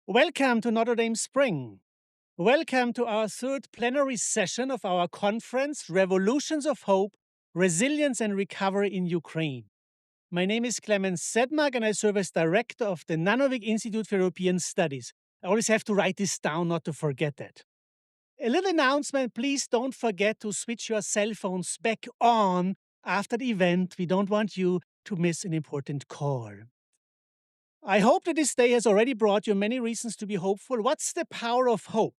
Welcome to Notre Dame Spring. Welcome to our third plenary session of our conference, Revolutions of Hope, Resilience and Recovery in Ukraine. My name is Clemens Sedmak and I serve as director of the Nanovic Institute for European Studies. I always have to write this down not to forget that. A little announcement, please don't forget to switch your cell phones back on after the event. We don't want you to miss an important call. I hope that this day has already brought you many reasons to be hopeful. What's the power of hope?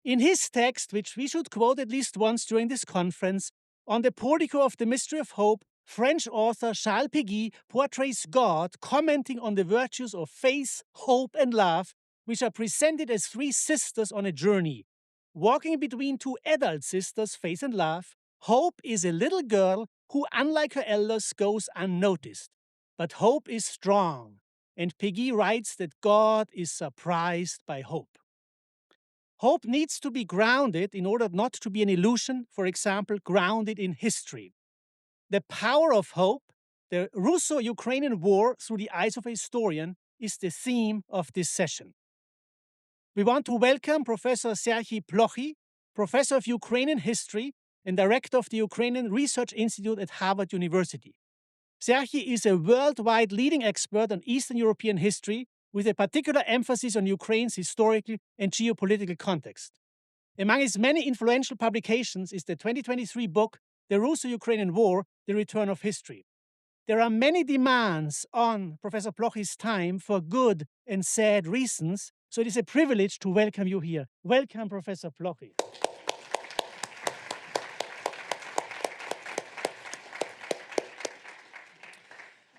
In his text, which we should quote at least once during this conference, on the portico of the mystery of hope, French author Serhii Plokhy portrays God commenting on the virtues of faith, hope, and love, which are presented as three sisters on a journey. Walking between two adult sisters, faith and love, hope is a little girl who, unlike her elders, goes unnoticed. But hope is strong. And Plokhy writes that God is surprised by hope. Hope needs to be grounded in order not to be an illusion, for example, grounded in history. The power of hope, the Russo-Ukrainian war through the eyes of a historian, is the theme of this session. We want to welcome Professor Serhii Plokhy, Professor of Ukrainian History and Director of the Ukrainian Research Institute at Harvard University. Serhii is a worldwide leading expert on Eastern European history with a particular emphasis on Ukraine's historical and geopolitical context. Among his many influential publications is the 2023 book, The Russo-Ukrainian War, The Return of History. There are many demands on Professor Plokhy's time for good and sad reasons, so it is a privilege to welcome you here. Welcome, Professor Plokhy.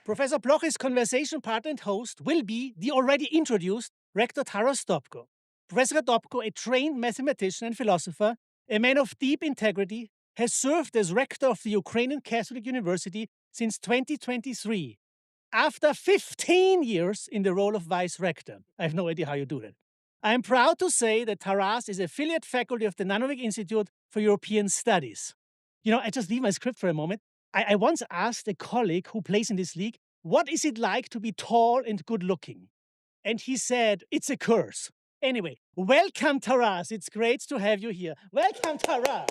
Professor Plokhy's conversation partner and host will be the already introduced Rector Taras Dobko. Professor Dobko, a trained mathematician and philosopher, a man of deep integrity, has served as rector of the Ukrainian Catholic University since 2023, after 15 years in the role of vice rector. I have no idea how you do that. I am proud to say that Taras is affiliate faculty of the Nanovic Institute for European Studies. I just leave my script for a moment. I once asked a colleague who plays in this league, what is it like to be tall and good looking? And he said, it's a curse. Anyway, welcome, Taras. It's great to have you here. Welcome, Taras.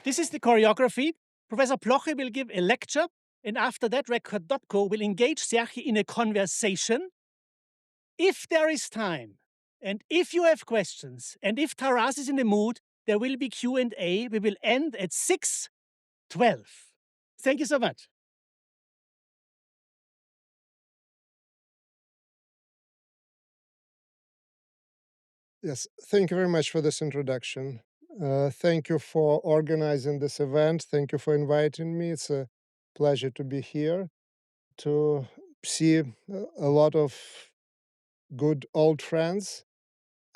This is the choreography. Professor Plokhy will give a lecture, and after that, Rector Dobko will engage Serhii in a conversation. If there is time, and if you have questions, and if Taras is in the mood, there will be Q&A. We will end at 6:12. Thank you so much. Yes, thank you very much for this introduction. Thank you for organizing this event. Thank you for inviting me. It's a pleasure to be here, to see a lot of good old friends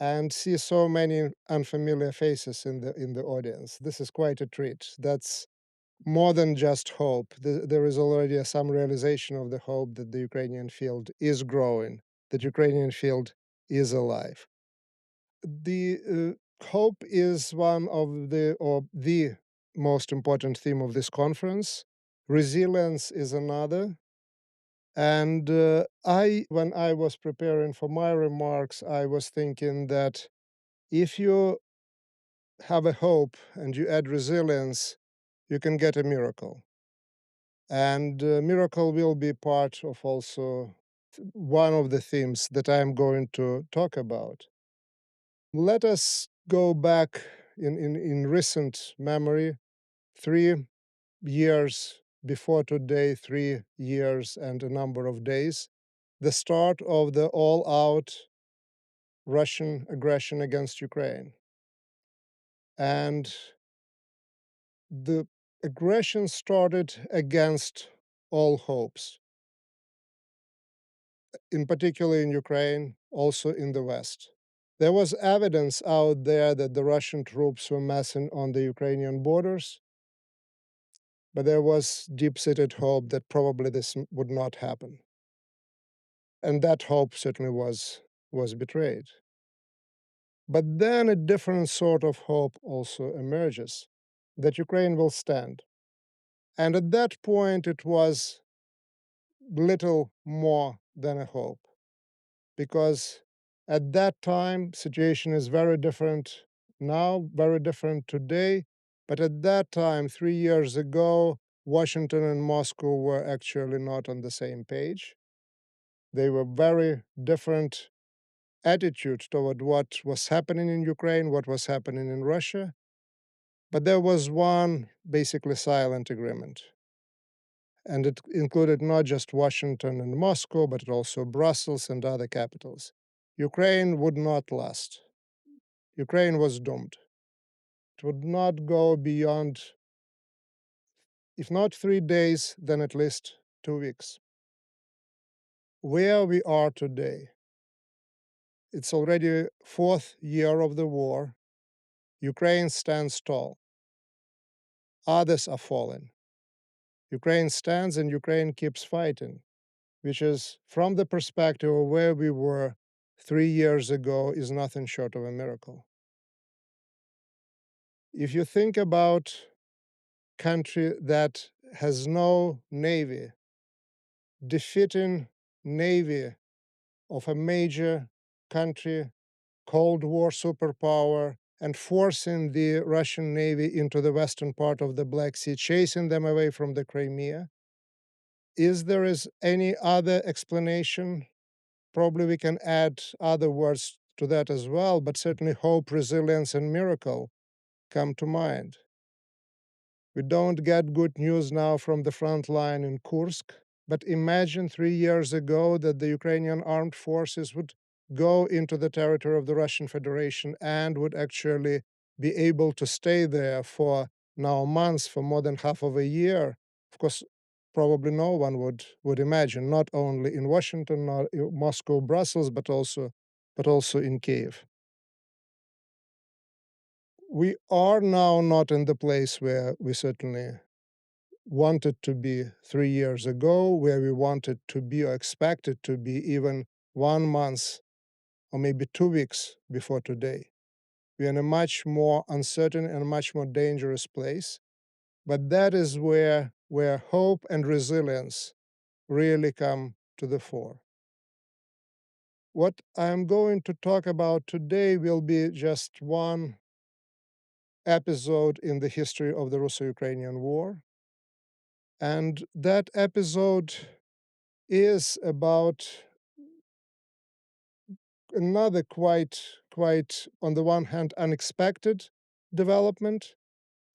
and see so many unfamiliar faces in the audience. This is quite a treat. That's more than just hope. There is already some realization of the hope that the Ukrainian field is growing, that Ukrainian field is alive. The hope is one of the most important theme of this conference. Resilience is another. And when I was preparing for my remarks, I was thinking that if you have a hope and you add resilience, you can get a miracle. And miracle will be part of also one of the themes that I'm going to talk about. Let us go back in recent memory, 3 years before today, 3 years and a number of days, the start of the all-out Russian aggression against Ukraine. And the aggression started against all hopes, in particular in Ukraine, also in the West. There was evidence out there that the Russian troops were massing on the Ukrainian borders, but there was deep-seated hope that probably this would not happen. And that hope certainly was betrayed. But then a different sort of hope also emerges, that Ukraine will stand. And at that point, it was little more than a hope, because at that time, situation is very different now, very different today. But at that time, 3 years ago, Washington and Moscow were actually not on the same page. They were very different attitude toward what was happening in Ukraine, what was happening in Russia. But there was one basically silent agreement. And it included not just Washington and Moscow, but also Brussels and other capitals. Ukraine would not last. Ukraine was doomed. It would not go beyond, if not 3 days, then at least 2 weeks. Where we are today, it's already fourth year of the war. Ukraine stands tall. Others are falling. Ukraine stands and Ukraine keeps fighting, which is, from the perspective of where we were 3 years ago, is nothing short of a miracle. If you think about country that has no navy, defeating navy of a major country, Cold War superpower, and forcing the Russian Navy into the western part of the Black Sea, chasing them away from the Crimea. Is there any other explanation? Probably we can add other words to that as well, but certainly hope, resilience, and miracle come to mind. We don't get good news now from the front line in Kursk, but imagine 3 years ago that the Ukrainian armed forces would go into the territory of the Russian Federation and would actually be able to stay there for now months, for more than half of a year. Of course, probably no one would imagine, not only in Washington, not in Moscow, Brussels, but also in Kiev. We are now not in the place where we certainly wanted to be 3 years ago, where we wanted to be or expected to be even 1 month or maybe 2 weeks before today. We're in a much more uncertain and much more dangerous place. But that is where hope and resilience really come to the fore. What I'm going to talk about today will be just one episode in the history of the Russo-Ukrainian War. And that episode is about another quite, on the one hand, unexpected development,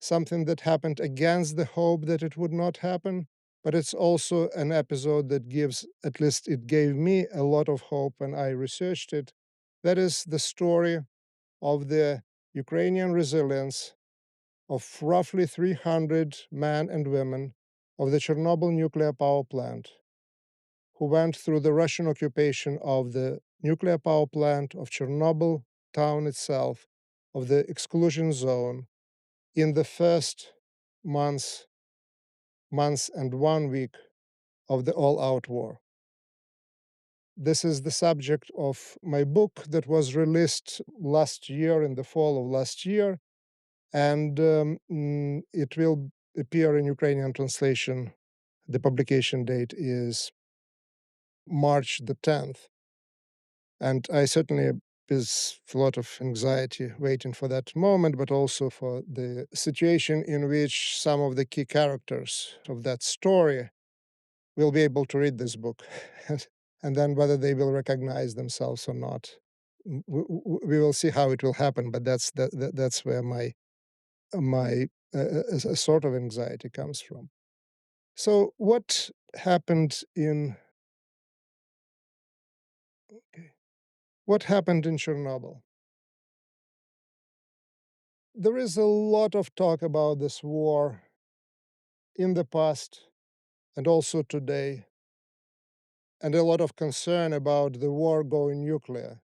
something that happened against the hope that it would not happen. But it's also an episode that gives, at least it gave me, a lot of hope when I researched it. That is the story of the Ukrainian resilience of roughly 300 men and women of the Chernobyl nuclear power plant who went through the Russian occupation of the nuclear power plant, of Chernobyl town itself, of the exclusion zone in the first months and 1 week of the all-out war. This is the subject of my book that was released last year, in the fall of last year, and it will appear in Ukrainian translation. The publication date is March the 10th. And I certainly, with a lot of anxiety, waiting for that moment, but also for the situation in which some of the key characters of that story will be able to read this book, and then whether they will recognize themselves or not. We will see how it will happen, but that's where my a sort of anxiety comes from. So what happened in Chernobyl? There is a lot of talk about this war in the past and also today, and a lot of concern about the war going nuclear.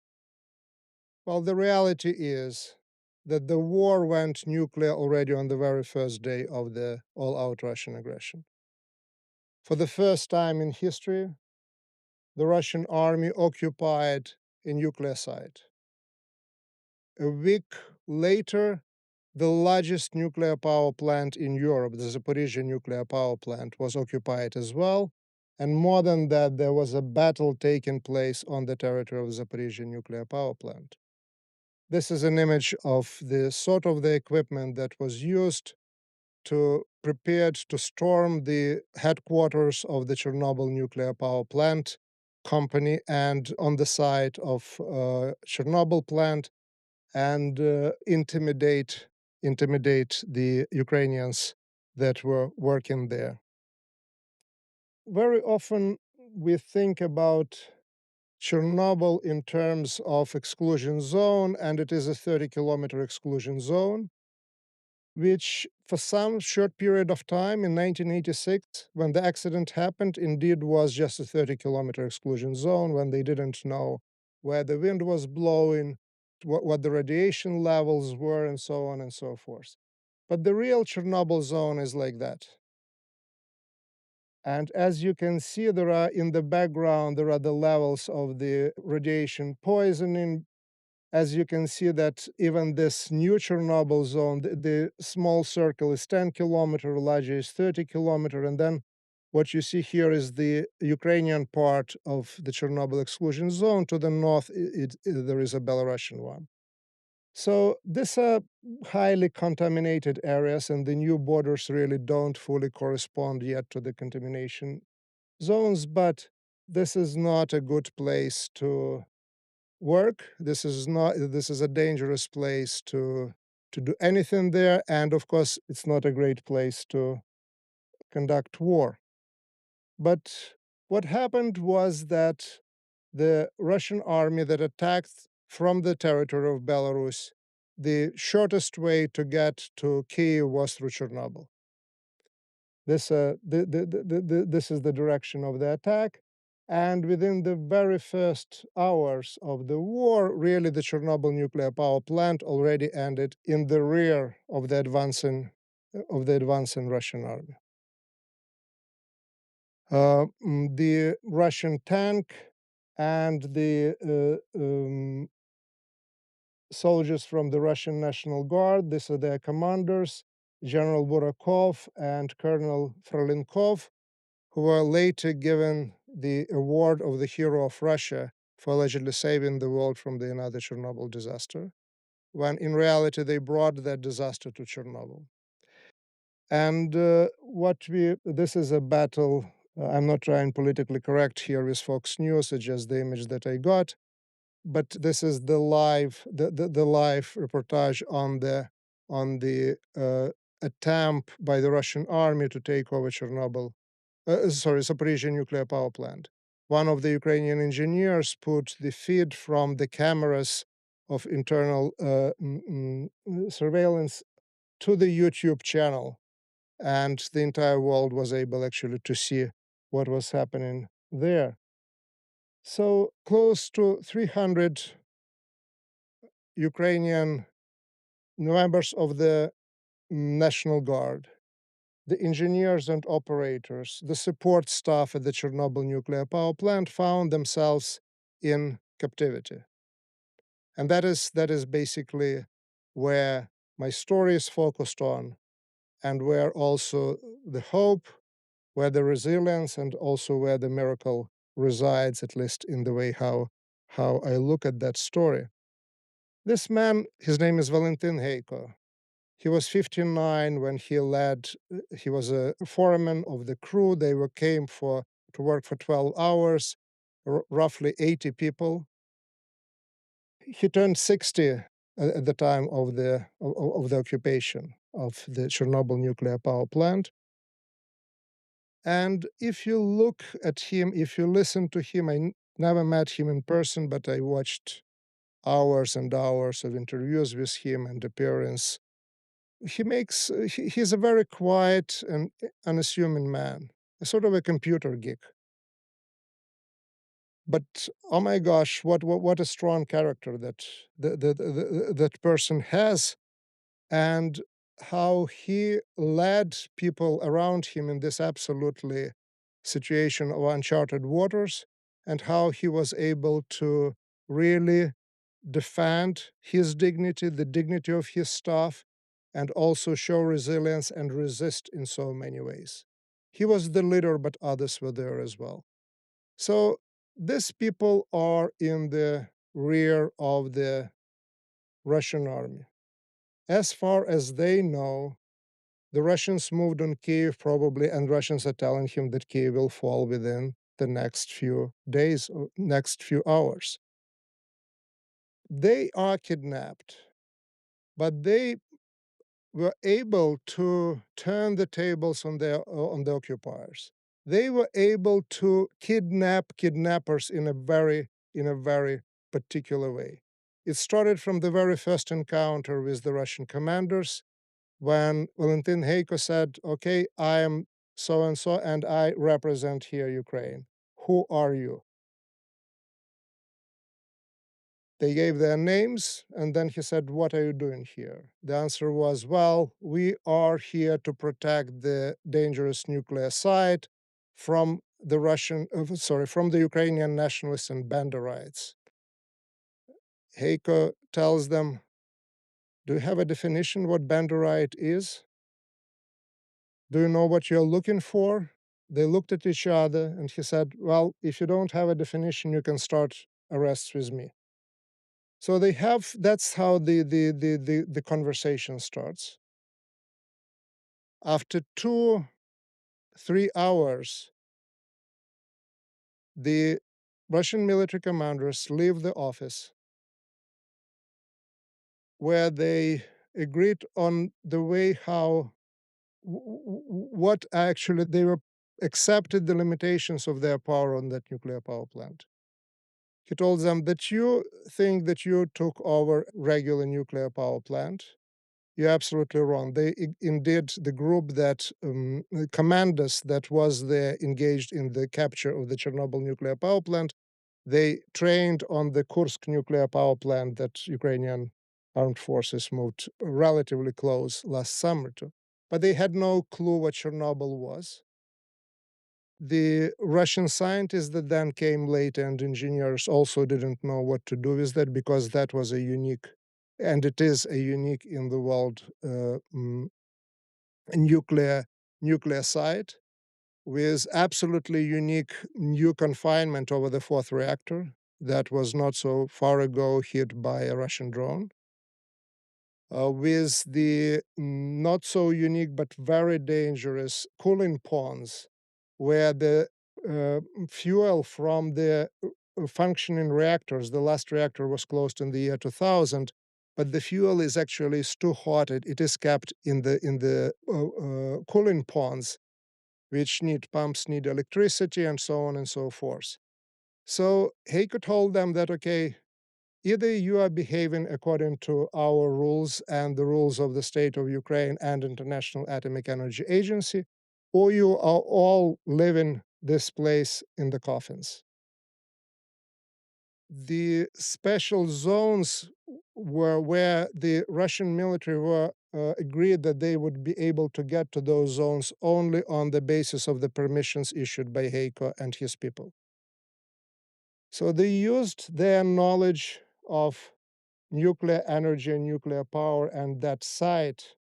Well, the reality is that the war went nuclear already on the very first day of the all-out Russian aggression. For the first time in history, the Russian army occupied a nuclear site. A week later, the largest nuclear power plant in Europe, the Zaporizhzhia nuclear power plant, was occupied as well. And more than that, there was a battle taking place on the territory of Zaporizhzhia nuclear power plant. This is an image of the sort of the equipment that was used to prepared to storm the headquarters of the Chernobyl nuclear power plant company and on the site of Chernobyl plant and intimidate the Ukrainians that were working there. Very often we think about Chernobyl in terms of exclusion zone, and it is a 30-kilometer exclusion zone, which for some short period of time in 1986, when the accident happened, indeed was just a 30-kilometer exclusion zone when they didn't know where the wind was blowing, what the radiation levels were, and so on and so forth. But the real Chernobyl zone is like that. And as you can see, there are in the background, there are the levels of the radiation poisoning. As you can see that even this new Chernobyl zone, the small circle is 10-kilometer, larger is 30-kilometer, and then what you see here is the Ukrainian part of the Chernobyl exclusion zone. To the north, there is a Belarusian one. So these are highly contaminated areas, and the new borders really don't fully correspond yet to the contamination zones, but this is not a good place to work. This is a dangerous place to do anything there, and of course it's not a great place to conduct war. But what happened was that the Russian army that attacked from the territory of Belarus, the shortest way to get to Kiev was through Chernobyl. This this is the direction of the attack. And within the very first hours of the war, really the Chernobyl nuclear power plant already ended in the rear of the advancing Russian army. The Russian tank and the soldiers from the Russian National Guard, these are their commanders, General Burakov and Colonel Frolinkov, who were later given the award of the Hero of Russia for allegedly saving the world from the another Chernobyl disaster, when in reality they brought that disaster to Chernobyl. And this is a battle. I'm not trying politically correct here with Fox News, it's just the image that I got. But this is the live reportage on the attempt by the Russian army to take over Zaporizhzhia nuclear power plant. One of the Ukrainian engineers put the feed from the cameras of internal surveillance to the YouTube channel, and the entire world was able actually to see what was happening there. So close to 300 Ukrainian members of the National Guard, the engineers and operators, the support staff at the Chernobyl nuclear power plant found themselves in captivity. And that is basically where my story is focused on, and where also the hope, where the resilience, and also where the miracle resides, at least in the way how I look at that story. This man, his name is Valentin Heiko. He was 59 when he was a foreman of the crew. They came to work for 12 hours, roughly 80 people. He turned 60 at the time of the occupation of the Chernobyl nuclear power plant. And if you look at him, if you listen to him, never met him in person, but I watched hours and hours of interviews with him and appearance. He's a very quiet and unassuming man, a sort of a computer geek. But oh my gosh, what a strong character that person has, and how he led people around him in this absolutely situation of uncharted waters, and how he was able to really defend his dignity, the dignity of his staff, and also show resilience and resist in so many ways. He was the leader, but others were there as well. So these people are in the rear of the Russian army. As far as they know, the Russians moved on Kiev probably, and Russians are telling him that Kiev will fall within the next few days or next few hours. They are kidnapped, but they were able to turn the tables on the occupiers. They were able to kidnap kidnappers in a very particular way. It started from the very first encounter with the Russian commanders when Valentin Heiko said, "Okay, I am so and so, and I represent here Ukraine. Who are you?" They gave their names, and then he said, "What are you doing here?" The answer was, "Well, we are here to protect the dangerous nuclear site from the from the Ukrainian nationalists and Banderites." Heiko tells them, "Do you have a definition what Banderite is? Do you know what you're looking for?" They looked at each other, and he said, "Well, if you don't have a definition, you can start arrests with me." So they have that's how the conversation starts. After 2-3 hours, the Russian military commanders leave the office where they agreed on the way how what actually they were accepted the limitations of their power on that nuclear power plant. He told them that you think that you took over regular nuclear power plant. You're absolutely wrong. Indeed, the group that commanders that was there engaged in the capture of the Chernobyl nuclear power plant, they trained on the Kursk nuclear power plant that Ukrainian armed forces moved relatively close last summer to. But they had no clue what Chernobyl was. The Russian scientists that then came later and engineers also didn't know what to do with that because that was a unique, and it is a unique in the world nuclear nuclear site with absolutely unique new confinement over the fourth reactor that was not so far ago hit by a Russian drone. With the not so unique but very dangerous cooling ponds where the fuel from the functioning reactors, the last reactor was closed in the year 2000, but the fuel is actually too hot. It is kept in the cooling ponds, which need pumps, need electricity, and so on and so forth. So Heiko told them that, okay, either you are behaving according to our rules and the rules of the state of Ukraine and International Atomic Energy Agency, or you are all living this place in the coffins. The special zones were where the Russian military were agreed that they would be able to get to those zones only on the basis of the permissions issued by Heiko and his people. So they used their knowledge of nuclear energy and nuclear power and that site.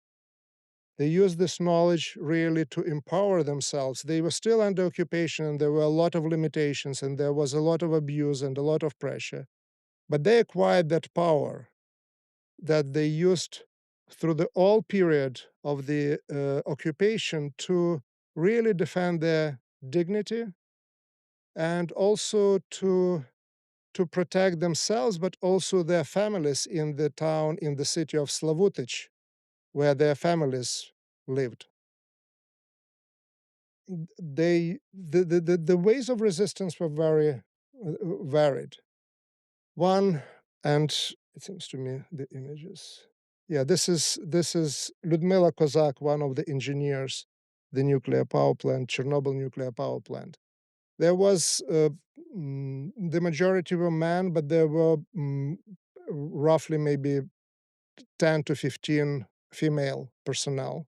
They used this knowledge really to empower themselves. They were still under occupation and there were a lot of limitations and there was a lot of abuse and a lot of pressure. But they acquired that power that they used through the whole period of the occupation to really defend their dignity and also to protect themselves, but also their families in the town, in the city of Slavutich, where their families lived. The ways of resistance were very varied. One, and it seems to me the images. Yeah, this is Ludmila Kozak, one of the engineers, the nuclear power plant, Chernobyl nuclear power plant. There was the majority were men, but there were roughly maybe 10 to 15 female personnel.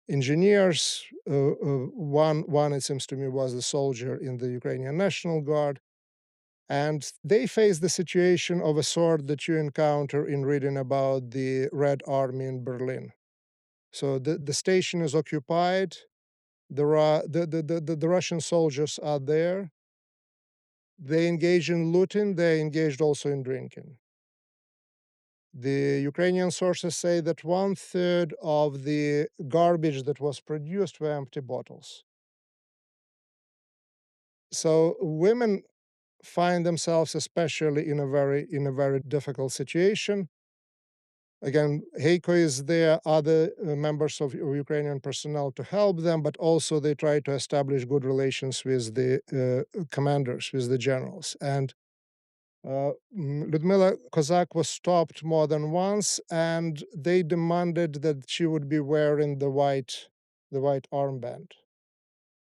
Engineers, one it seems to me was a soldier in the Ukrainian National Guard, and they face the situation of a sort that you encounter in reading about the Red Army in Berlin. So the station is occupied, The Russian soldiers are there. They engage in looting. They engaged also in drinking. The Ukrainian sources say that 1/3 of the garbage that was produced were empty bottles. So women find themselves especially in a very difficult situation. Again, Heiko is there, other members of Ukrainian personnel to help them, but also they try to establish good relations with the commanders, with the generals. And Ludmila Kozak was stopped more than once, and they demanded that she would be wearing the white armband,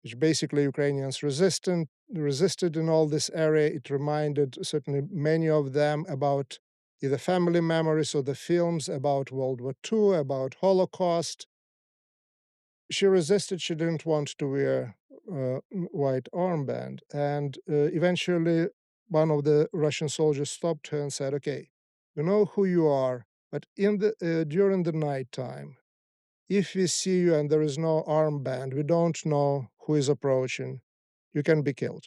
which basically Ukrainians resisted in all this area. It reminded certainly many of them about either family memories or the films about World War II, about Holocaust. She resisted. She didn't want to wear white armband, and eventually one of the Russian soldiers stopped her and said, "Okay, we know who you are, but during the night time, if we see you and there is no armband, we don't know who is approaching, you can be killed."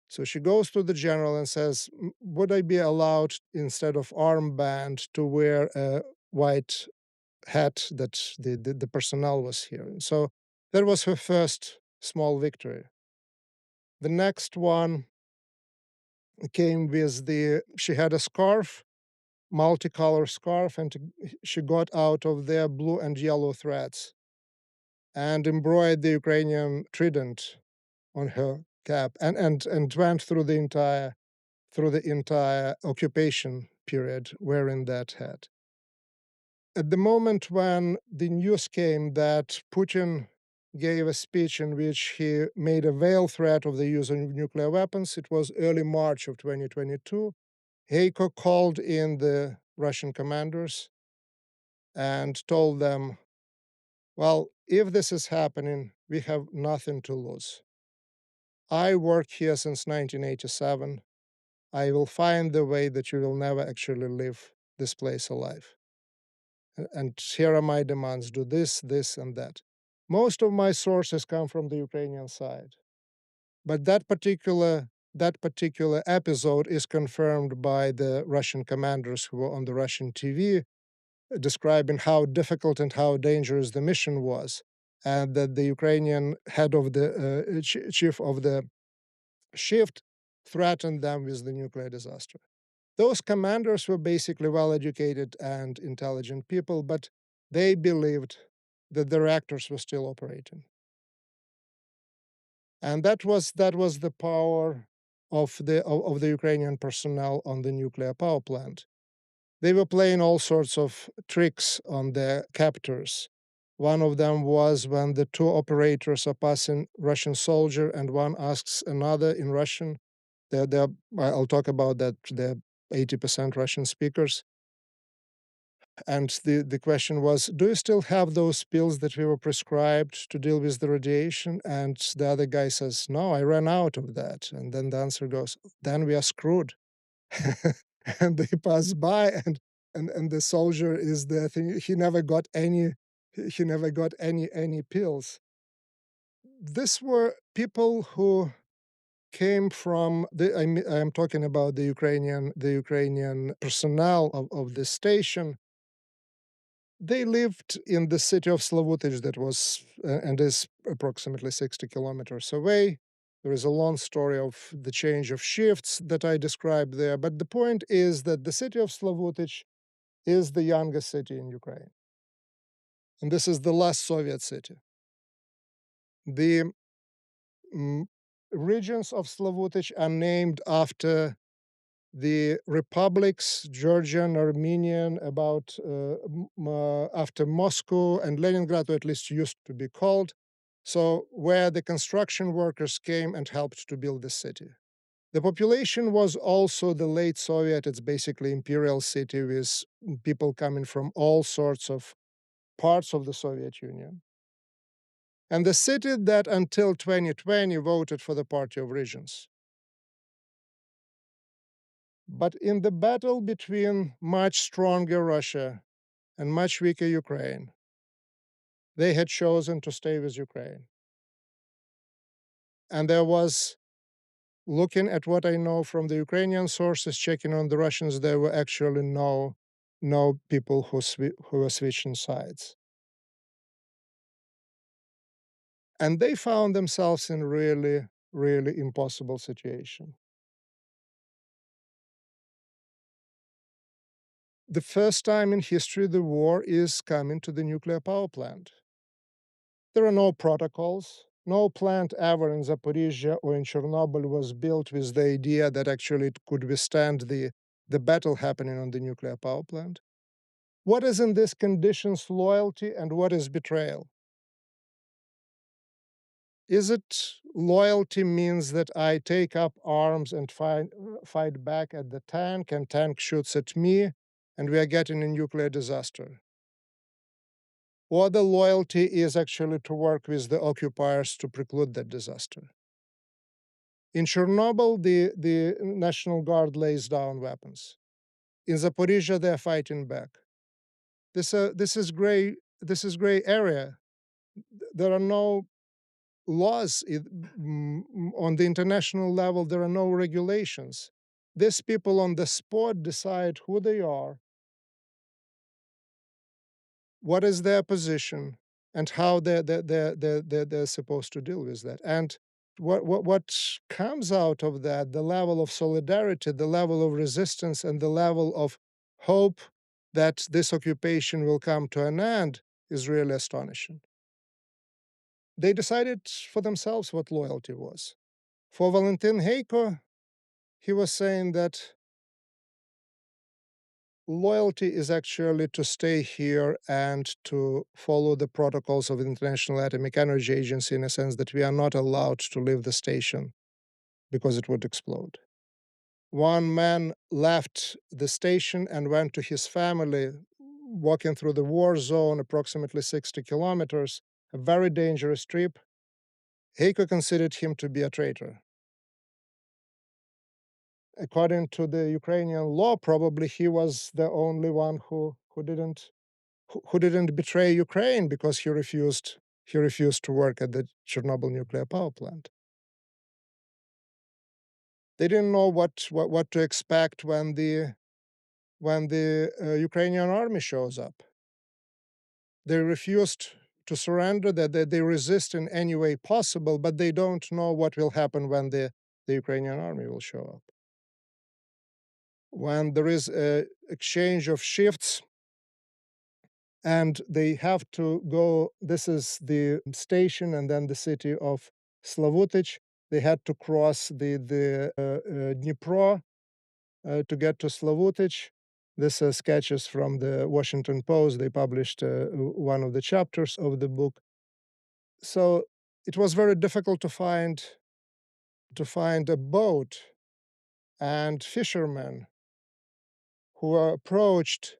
So she goes to the general and says, Would I be allowed, instead of armband, to wear a white hat that the personnel was here?" So that was her first small victory. The next one came with she had a scarf, multicolor scarf, and she got out of there blue and yellow threads and embroidered the Ukrainian trident on her cap, and went through the entire occupation period wearing that hat. At the moment when the news came that Putin gave a speech in which he made a veiled threat of the use of nuclear weapons, it was early March of 2022. Heiko called in the Russian commanders and told them, well, if this is happening, we have nothing to lose. I work here since 1987. I will find the way that you will never actually leave this place alive. And here are my demands: do this, this, and that. Most of my sources come from the Ukrainian side, but that particular episode is confirmed by the Russian commanders who were on the Russian TV, describing how difficult and how dangerous the mission was, and that the Ukrainian head of the chief of the shift threatened them with the nuclear disaster. Those commanders were basically well-educated and intelligent people, but they believed that the reactors were still operating. And that was the power of the Ukrainian personnel on the nuclear power plant. They were playing all sorts of tricks on their captors. One of them was when the two operators are passing Russian soldier and one asks another in Russian. I'll talk about that. They're 80% Russian speakers. And the question was, do you still have those pills that we were prescribed to deal with the radiation? And the other guy says, no, I ran out of that. And then the answer goes, then we are screwed. And they pass by, and the soldier is there thinking he never got any pills. These were people who came from I'm talking about the Ukrainian personnel of the station. They lived in the city of Slavutich that was and is approximately 60 kilometers away. There is a long story of the change of shifts that I described there, but the point is that the city of Slavutich is the youngest city in Ukraine. And this is the last Soviet city. The regions of Slavutich are named after the republics, Georgian, Armenian, after Moscow and Leningrad, or at least used to be called, so where the construction workers came and helped to build the city. The population was also the late Soviet, it's basically imperial city with people coming from all sorts of parts of the Soviet Union. And the city that until 2020 voted for the Party of Regions. But in the battle between much stronger Russia and much weaker Ukraine, they had chosen to stay with Ukraine. And there was, looking at what I know from the Ukrainian sources, checking on the Russians, there were actually no people who were switching sides. And they found themselves in really, really impossible situation. The first time in history the war is coming to the nuclear power plant. There are no protocols. No plant ever in Zaporizhia or in Chernobyl was built with the idea that actually it could withstand the battle happening on the nuclear power plant. What is in these conditions loyalty and what is betrayal? Is it loyalty means that I take up arms and fight back at the tank and tank shoots at me and we are getting a nuclear disaster? Or the loyalty is actually to work with the occupiers to preclude that disaster? In Chernobyl, the National Guard lays down weapons. In Zaporizhia, they're fighting back. This is gray area. There are no laws on the international level. There are no regulations. These people on the spot decide who they are, what is their position, and how they're supposed to deal with that. And what comes out of that, the level of solidarity, the level of resistance, and the level of hope that this occupation will come to an end is really astonishing. They decided for themselves what loyalty was. For Valentin Heiko, he was saying that loyalty is actually to stay here and to follow the protocols of the International Atomic Energy Agency, in a sense that we are not allowed to leave the station because it would explode. One man left the station and went to his family, walking through the war zone, approximately 60 kilometers, a very dangerous trip. Heiko considered him to be a traitor. According to the Ukrainian law, probably he was the only one who didn't betray Ukraine because he refused to work at the Chernobyl nuclear power plant. They didn't know what to expect when the Ukrainian army shows up. They refused to surrender, that they resist in any way possible, but they don't know what will happen when the Ukrainian army will show up. When there is a exchange of shifts and they have to go, this is the station and then the city of Slavutich. They had to cross the Dnipro to get to Slavutich. This are sketches from the Washington Post. They published one of the chapters of the book. So it was very difficult to find a boat, and fishermen who were approached,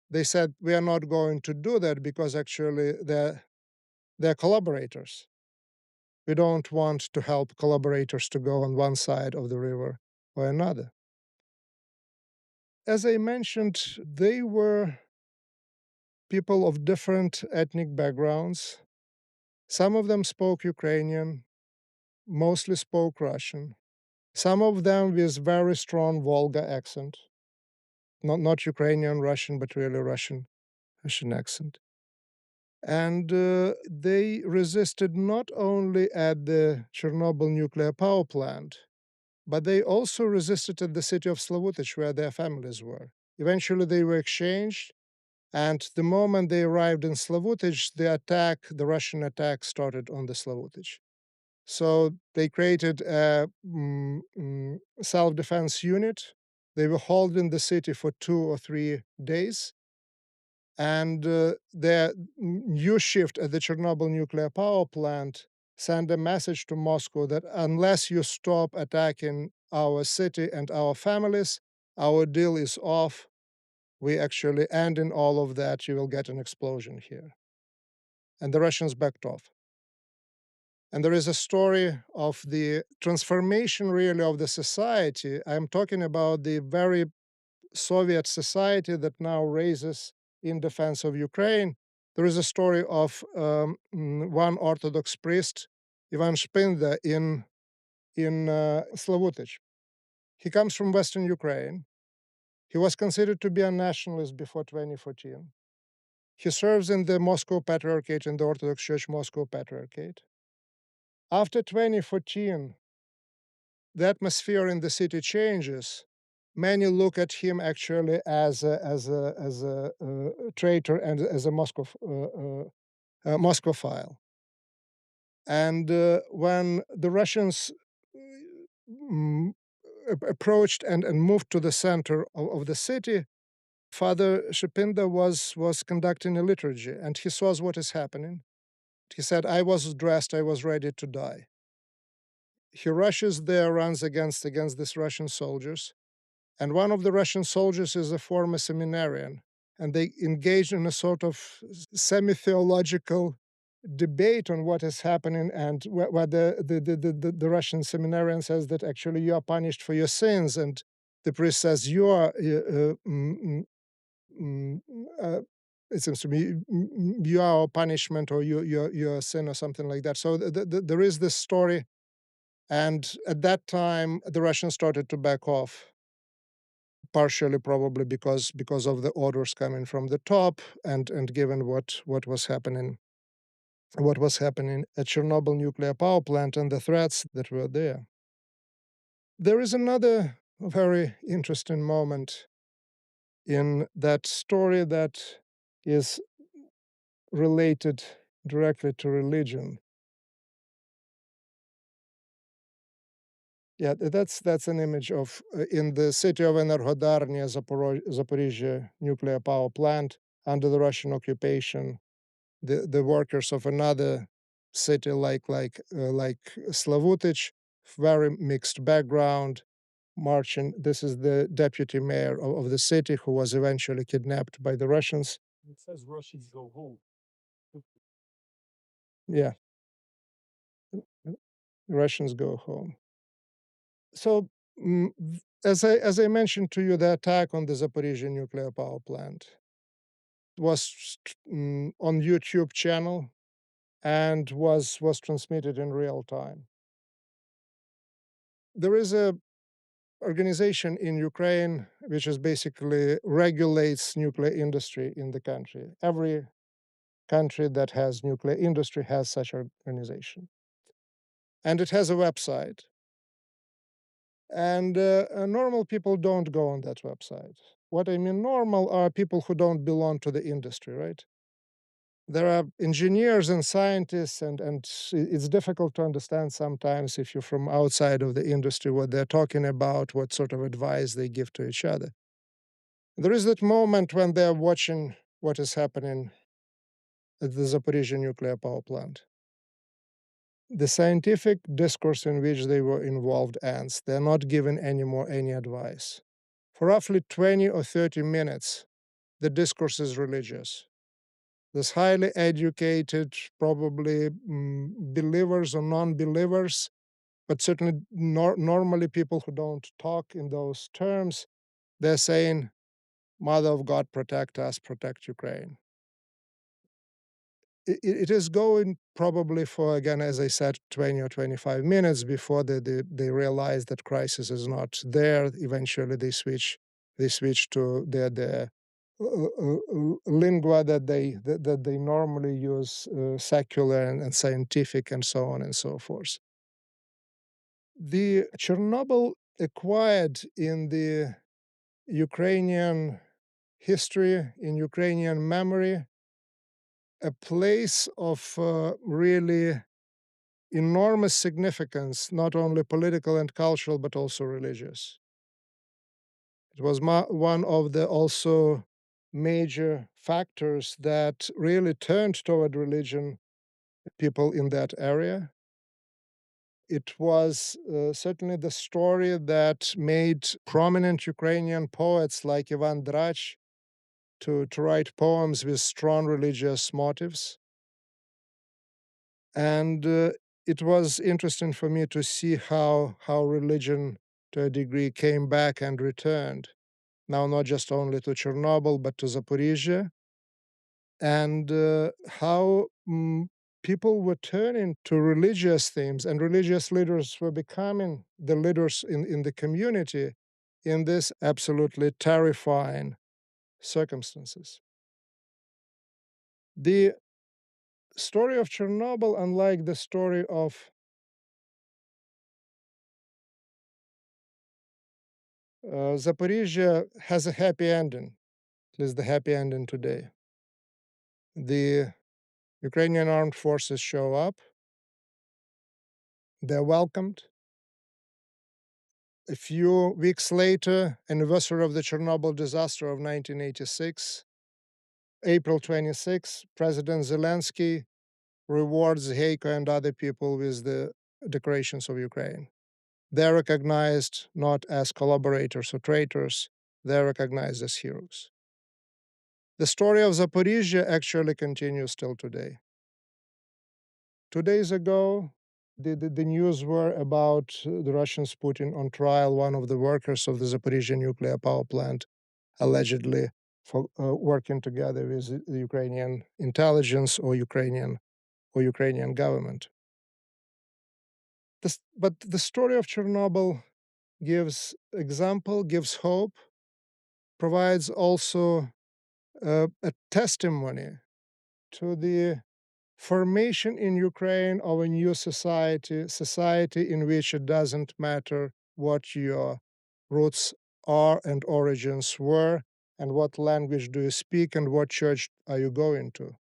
they said, we are not going to do that because actually they're collaborators. We don't want to help collaborators to go on one side of the river or another. As I mentioned, they were people of different ethnic backgrounds. Some of them spoke Ukrainian, mostly spoke Russian. Some of them with very strong Volga accent. Not Ukrainian Russian, but really Russian accent. And they resisted not only at the Chernobyl nuclear power plant, but they also resisted at the city of Slavutich, where their families were. Eventually, they were exchanged, and the moment they arrived in Slavutich, the Russian attack started on the Slavutich. So they created a self-defense unit. They were holding the city for 2 or 3 days. And the new shift at the Chernobyl nuclear power plant sent a message to Moscow that unless you stop attacking our city and our families, our deal is off. We actually end in all of that. You will get an explosion here. And the Russians backed off. And there is a story of the transformation, really, of the society. I'm talking about the very Soviet society that now raises in defense of Ukraine. There is a story of one Orthodox priest, Ivan Shpinda, in Slavutich. He comes from Western Ukraine. He was considered to be a nationalist before 2014. He serves in the Moscow Patriarchate, in the Orthodox Church Moscow Patriarchate. After 2014, the atmosphere in the city changes. Many look at him actually as a traitor and as a Moscophile. And when the Russians mm, approached and moved to the center of the city, Father Shipinda was conducting a liturgy, and he saw what is happening. He said, "I was dressed, I was ready to die." He rushes there, runs against these Russian soldiers, and one of the Russian soldiers is a former seminarian, and they engage in a sort of semi-theological debate on what is happening, and whether the Russian seminarian says that actually you are punished for your sins, and the priest says you are. Mm, uh, it seems to me you are a punishment, or you're a sin, or something like that. So there is this story, and at that time the Russians started to back off, partially probably because of the orders coming from the top, and given what was happening at Chernobyl nuclear power plant and the threats that were there. There is another very interesting moment in that story that is related directly to religion. Yeah, that's an image of in the city of Enerhodar near Zaporizhia nuclear power plant under the Russian occupation. The workers of another city like Slavutich, very mixed background, marching. This is the deputy mayor of the city who was eventually kidnapped by the Russians. It says Russians go home. Yeah, Russians go home. So, as I mentioned to you, the attack on the Zaporizhia nuclear power plant was on YouTube channel and was transmitted in real time. There is a organization in Ukraine which is basically regulates nuclear industry in the country. Every country that has nuclear industry has such an organization, and it has a website. And normal people don't go on that website. What I mean normal are people who don't belong to the industry, right? There are engineers and scientists, and it's difficult to understand sometimes if you're from outside of the industry what they're talking about, what sort of advice they give to each other. There is that moment when they're watching what is happening at the Zaporizhia nuclear power plant. The scientific discourse in which they were involved ends. They're not given anymore any advice. For roughly 20 or 30 minutes, the discourse is religious. There's highly educated, probably believers or non-believers, but certainly normally people who don't talk in those terms, they're saying, Mother of God, protect us, protect Ukraine. It is going probably for, again, as I said, 20 or 25 minutes before they realize that crisis is not there. Eventually they switch to their lingua that they normally use, secular and scientific and so on and so forth. The Chernobyl acquired in the Ukrainian history, in Ukrainian memory, a place of really enormous significance, not only political and cultural, but also religious. It was one of the also major factors that really turned toward religion people in that area. It was certainly the story that made prominent Ukrainian poets like Ivan Drach to write poems with strong religious motives. And it was interesting for me to see how religion, to a degree, came back and returned. Now, not just only to Chernobyl, but to Zaporizhia. and how people were turning to religious themes, and religious leaders were becoming the leaders in the community in this absolutely terrifying circumstances. The story of Chernobyl, unlike the story of Zaporizhia, has a happy ending, at least the happy ending today. The Ukrainian armed forces show up, they're welcomed. A few weeks later, anniversary of the Chernobyl disaster of 1986, April 26, President Zelensky rewards Heiko and other people with the decorations of Ukraine. They're recognized not as collaborators or traitors, they're recognized as heroes. The story of Zaporizhia actually continues till today. 2 days ago, the news were about the Russians putting on trial one of the workers of the Zaporizhia nuclear power plant, allegedly for working together with the Ukrainian intelligence or Ukrainian government. But the story of Chernobyl gives example, gives hope, provides also a testimony to the formation in Ukraine of a new society in which it doesn't matter what your roots are and origins were, and what language do you speak, and what church are you going to.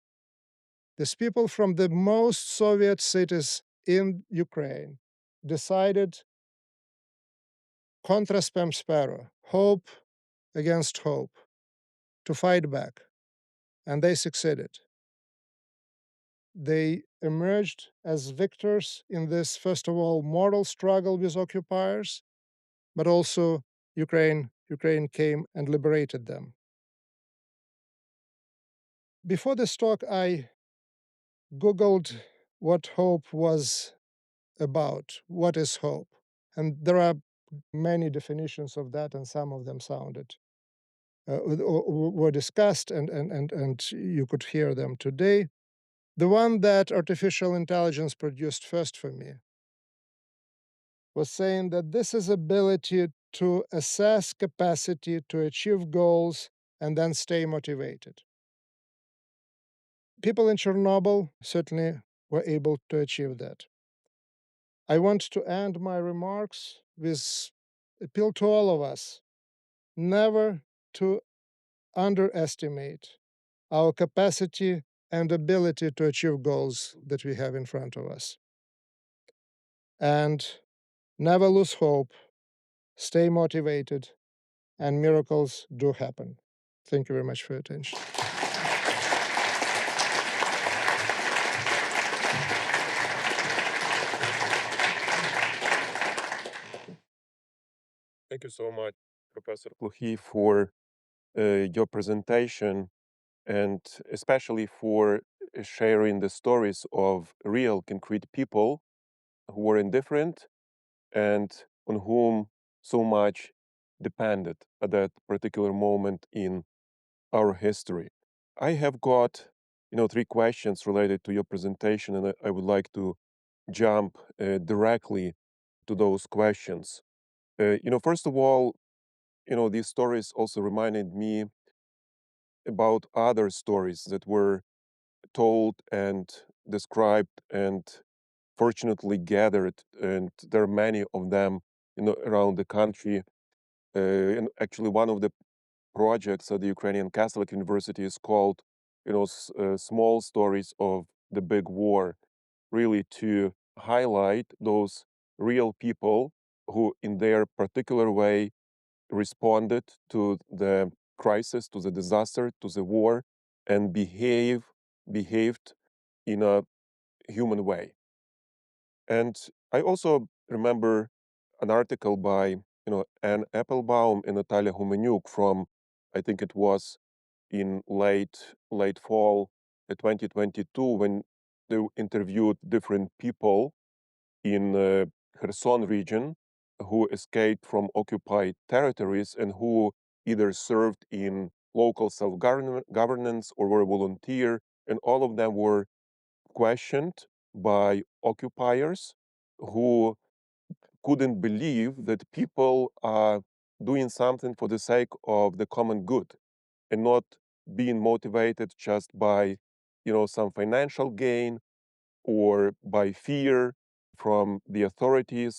These people from the most Soviet cities in Ukraine decided contra spem spero, hope against hope, to fight back, and they succeeded. They emerged as victors in this, first of all, moral struggle with occupiers, but also Ukraine came and liberated them. Before this talk, I Googled what hope was about. What is hope? And there are many definitions of that, and some of them sounded were discussed, and you could hear them today. The one that artificial intelligence produced first for me was saying that this is ability to assess capacity to achieve goals and then stay motivated. People in Chernobyl certainly were able to achieve that. I want to end my remarks with appeal to all of us never to underestimate our capacity and ability to achieve goals that we have in front of us. And never lose hope, stay motivated, and miracles do happen. Thank you very much for your attention. Thank you so much, Professor Plokhy, for your presentation, and especially for sharing the stories of real, concrete people who were indifferent and on whom so much depended at that particular moment in our history. I have got, three questions related to your presentation, and I would like to jump directly to those questions. First of all, these stories also reminded me about other stories that were told and described and fortunately gathered, and there are many of them, around the country. And actually, one of the projects at the Ukrainian Catholic University is called, Small Stories of the Big War, really to highlight those real people who, in their particular way, responded to the crisis, to the disaster, to the war, and behaved in a human way. And I also remember an article by Anne Applebaum and Natalia Humenyuk from, I think it was in late fall 2022, when they interviewed different people in Kherson region who escaped from occupied territories and who either served in local self-governance or were volunteer, and all of them were questioned by occupiers who couldn't believe that people are doing something for the sake of the common good and not being motivated just by, some financial gain or by fear from the authorities.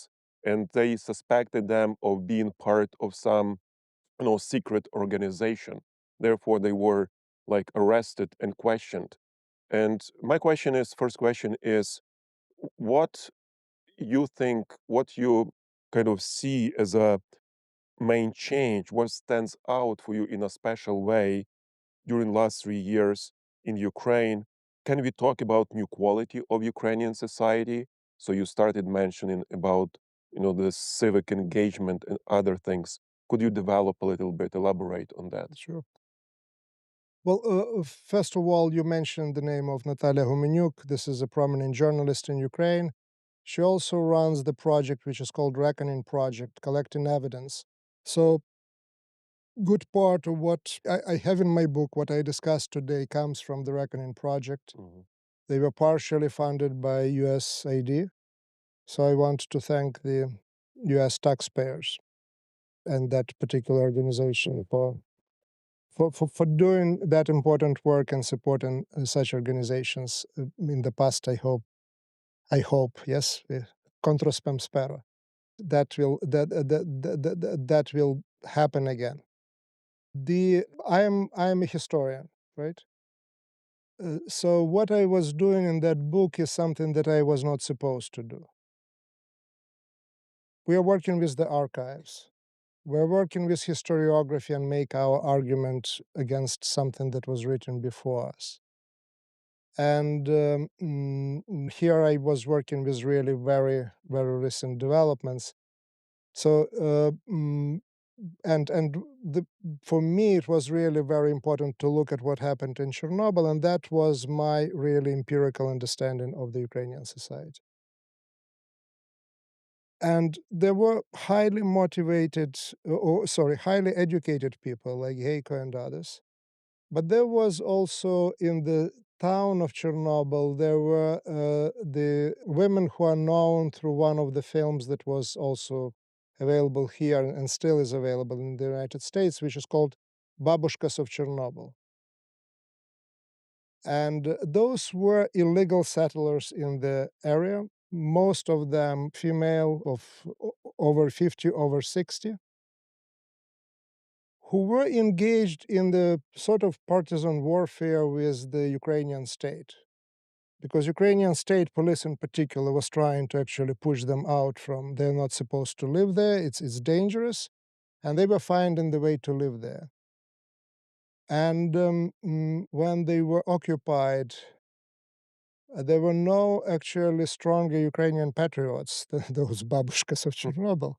And they suspected them of being part of some, secret organization. Therefore, they were like arrested and questioned. And my first question is, what what you kind of see as a main change, what stands out for you in a special way during last 3 years in Ukraine? Can we talk about new quality of Ukrainian society? So you started mentioning about, the civic engagement and other things. Could you develop a little bit, elaborate on that? Sure. Well, first of all, you mentioned the name of Natalia Humenyuk. This is a prominent journalist in Ukraine. She also runs the project which is called Reckoning Project, collecting evidence. So, good part of what I have in my book, what I discussed today, comes from the Reckoning Project. Mhm. They were partially funded by USAID. So, I want to thank the US taxpayers and that particular organization for doing that important work and supporting such organizations in the past. I hope, yes, contra spem spero, that will happen again. I am a historian, right? So what I was doing in that book is something that I was not supposed to do. We are working with the archives. We're working with historiography and make our argument against something that was written before us. And here I was working with really very, very recent developments. So, for me, it was really very important to look at what happened in Chernobyl, and that was my really empirical understanding of the Ukrainian society. And there were highly motivated, highly educated people like Heiko and others. But there was also in the town of Chernobyl, there were the women who are known through one of the films that was also available here and still is available in the United States, which is called Babushkas of Chernobyl. And those were illegal settlers in the area, most of them female of over 50, over 60, who were engaged in the sort of partisan warfare with the Ukrainian state. Because Ukrainian state police in particular was trying to actually push them out from, they're not supposed to live there, it's dangerous, and they were finding the way to live there. And when they were occupied, there were no actually stronger Ukrainian patriots than those babushkas of Chernobyl.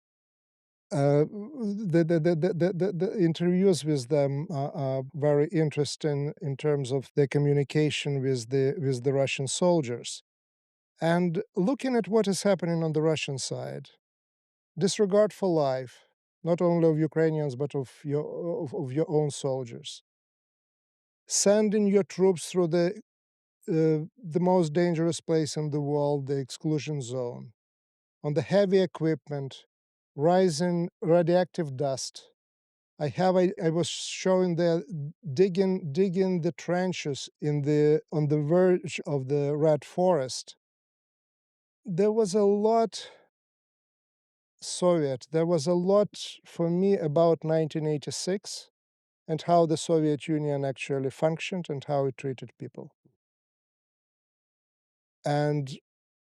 The interviews with them are very interesting in terms of their communication with the Russian soldiers. And looking at what is happening on the Russian side, disregard for life, not only of Ukrainians, but of your own soldiers. Sending your troops through the most dangerous place in the world, the exclusion zone, on the heavy equipment, rising radioactive dust. I was showing there digging the trenches on the verge of the Red Forest. There was a lot Soviet. There was a lot for me about 1986 and how the Soviet Union actually functioned and how it treated people. And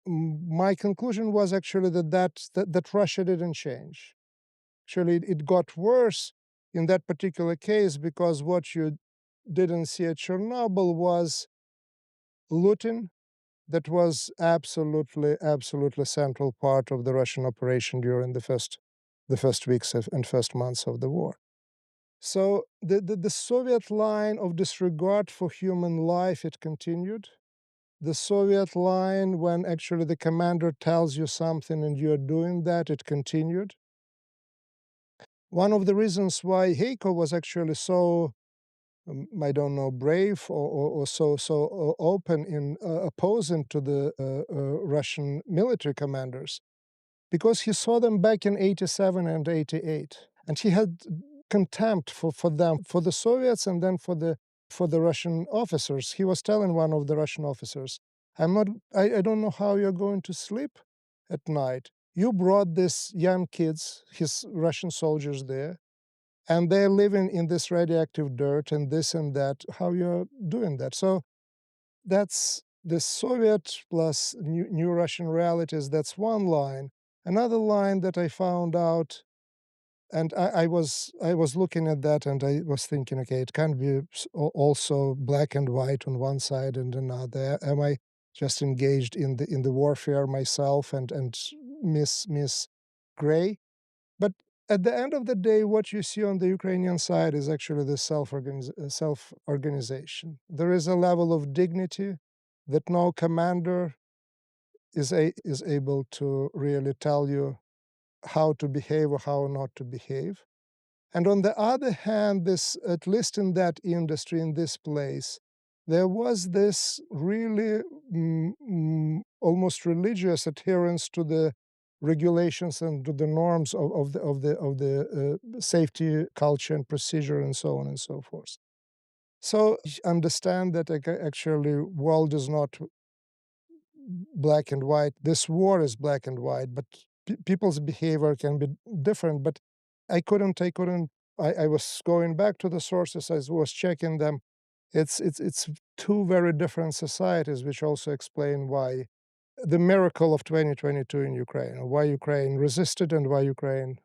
my conclusion was actually that Russia didn't change. Actually, it got worse in that particular case because what you didn't see at Chernobyl was looting that was absolutely central part of the Russian operation during the first weeks and first months of the war. So the Soviet line of disregard for human life, it continued. The Soviet line, when actually the commander tells you something and you're doing that, it continued. One of the reasons why Heiko was actually so I don't know, brave or so open in opposing to the Russian military commanders, because he saw them back in 87 and 88, and he had contempt for them, for the Soviets, and then for the Russian officers. He was telling one of the Russian officers, I don't know how you're going to sleep at night. You brought these young kids, his Russian soldiers there, and they're living in this radioactive dirt and this and that. How you're doing that? So that's the Soviet plus new Russian realities. That's one line. Another line that I found out, and I was looking at that and I was thinking, okay, it can't be also black and white on one side and another. Am I just engaged in the warfare myself and miss gray? But at the end of the day, what you see on the Ukrainian side is actually the self-organization. There is a level of dignity that no commander is able to really tell you how to behave or how not to behave. And on the other hand, this, at least in that industry, in this place, there was this really almost religious adherence to the regulations and to the norms of the safety culture and procedure and so on and so forth. So understand that actually world is not black and white. This war is black and white, but people's behavior can be different. But I couldn't. I was going back to the sources. I was checking them. It's two very different societies, which also explain why the miracle of 2022 in Ukraine, why Ukraine resisted and why Ukraine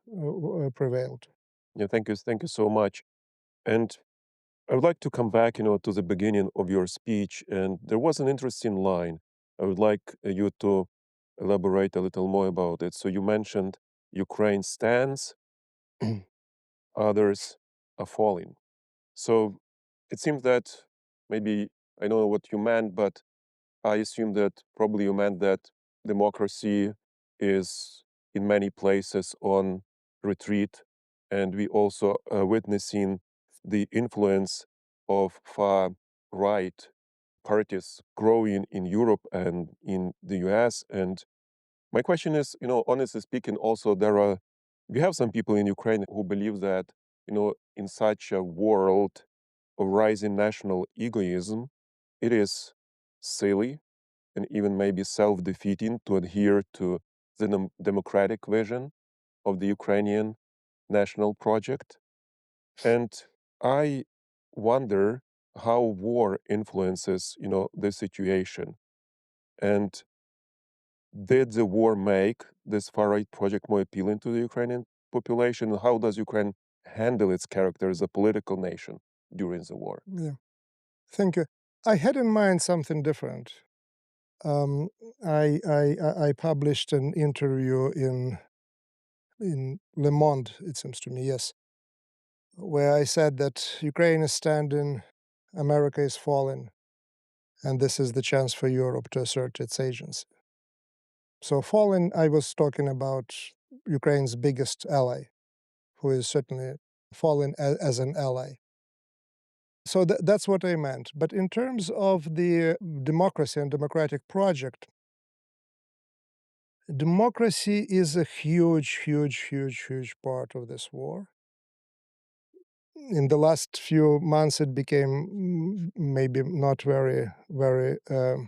prevailed. Yeah, thank you so much. And I would like to come back, to the beginning of your speech, and there was an interesting line. I would like you to elaborate a little more about it. So you mentioned Ukraine stands, others are falling. So it seems that maybe I know what you meant, but I assume that probably you meant that democracy is in many places on retreat, and we also are witnessing the influence of far right parties growing in Europe and in the US. And my question is, honestly speaking, also we have some people in Ukraine who believe that, in such a world of rising national egoism, it is silly and even maybe self-defeating to adhere to the democratic vision of the Ukrainian national project. And I wonder how war influences, this situation. And did the war make this far-right project more appealing to the Ukrainian population? How does Ukraine handle its character as a political nation during the war? Yeah, thank you. I had in mind something different. Um, I published an interview in Le Monde, it seems to me, yes, where I said that Ukraine is standing, America is falling, and this is the chance for Europe to assert its agency. So fallen, I was talking about Ukraine's biggest ally, who is certainly fallen as an ally. So that's what I meant. But in terms of the democracy and democratic project, democracy is a huge part of this war. In the last few months, it became maybe not very. Mm,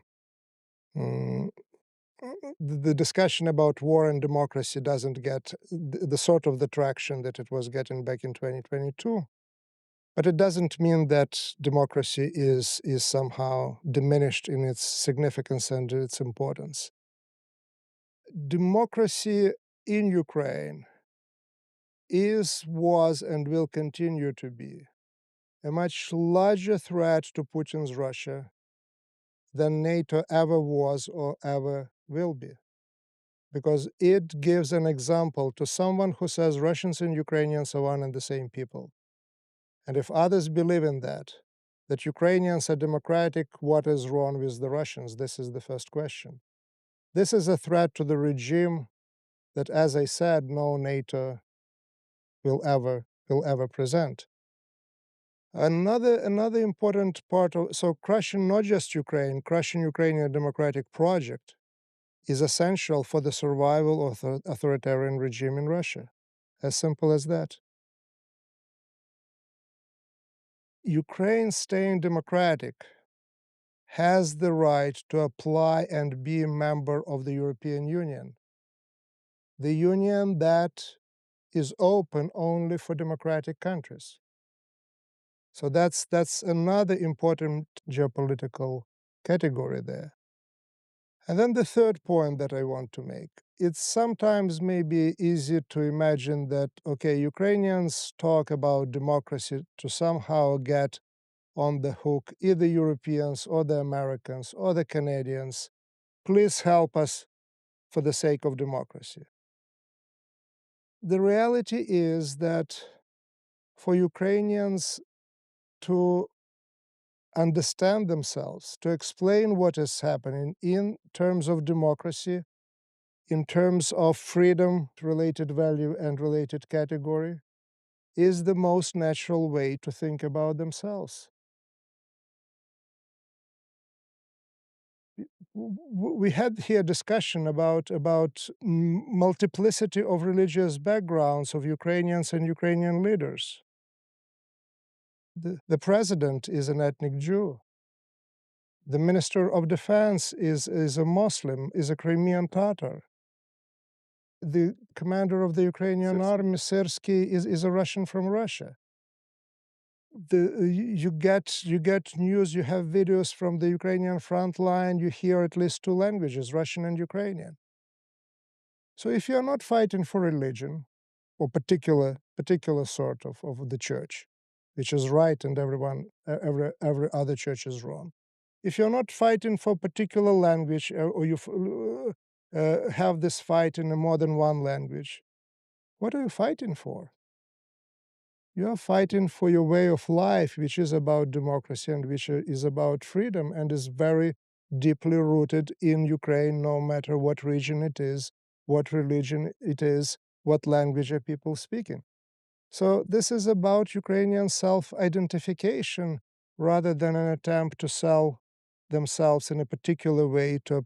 the discussion about war and democracy doesn't get the sort of the traction that it was getting back in 2022. But it doesn't mean that democracy is somehow diminished in its significance and its importance. Democracy in Ukraine is, was, and will continue to be a much larger threat to Putin's Russia than NATO ever was or ever will be. Because it gives an example to someone who says Russians and Ukrainians are one and the same people. And if others believe in that Ukrainians are democratic, what is wrong with the Russians? This is the first question. This is a threat to the regime that, as I said, no NATO will ever present. Another important part of, so crushing not just Ukraine, crushing Ukrainian democratic project is essential for the survival of the authoritarian regime in Russia. As simple as that. Ukraine staying democratic has the right to apply and be a member of the European Union. The union that is open only for democratic countries. So that's another important geopolitical category there. And then the third point that I want to make, it's sometimes maybe easy to imagine that, okay, Ukrainians talk about democracy to somehow get on the hook either Europeans or the Americans or the Canadians. Please help us for the sake of democracy. The reality is that for Ukrainians to understand themselves, to explain what is happening in terms of democracy, in terms of freedom, related value, and related category, is the most natural way to think about themselves. We had here discussion about multiplicity of religious backgrounds of Ukrainians and Ukrainian leaders. The president is an ethnic Jew. The minister of defense is a Muslim, is a Crimean Tatar. The commander of the Ukrainian army, Serhii, is a Russian from Russia. You get news, you have videos from the Ukrainian front line, you hear at least two languages, Russian and Ukrainian. So if you're not fighting for religion or particular sort of the church, which is right and every other church is wrong. If you're not fighting for particular language or you have this fight in more than one language, what are you fighting for? You are fighting for your way of life, which is about democracy and which is about freedom and is very deeply rooted in Ukraine, no matter what region it is, what religion it is, what language are people speaking. So this is about Ukrainian self-identification rather than an attempt to sell themselves in a particular way to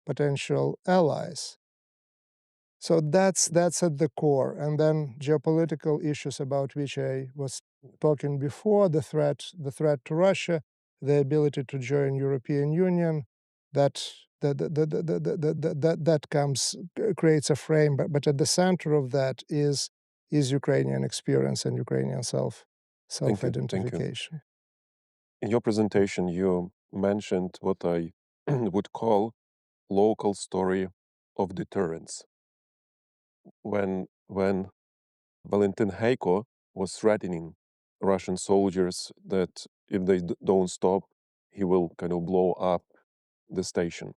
potential allies. So that's at the core. And then geopolitical issues about which I was talking before, the threat to Russia, the ability to join European Union, that creates a frame, but at the center of that is Ukrainian experience and Ukrainian self-identification. In your presentation, you mentioned what I would call local story of deterrence. When Valentin Heiko was threatening Russian soldiers that if they don't stop, he will kind of blow up the station.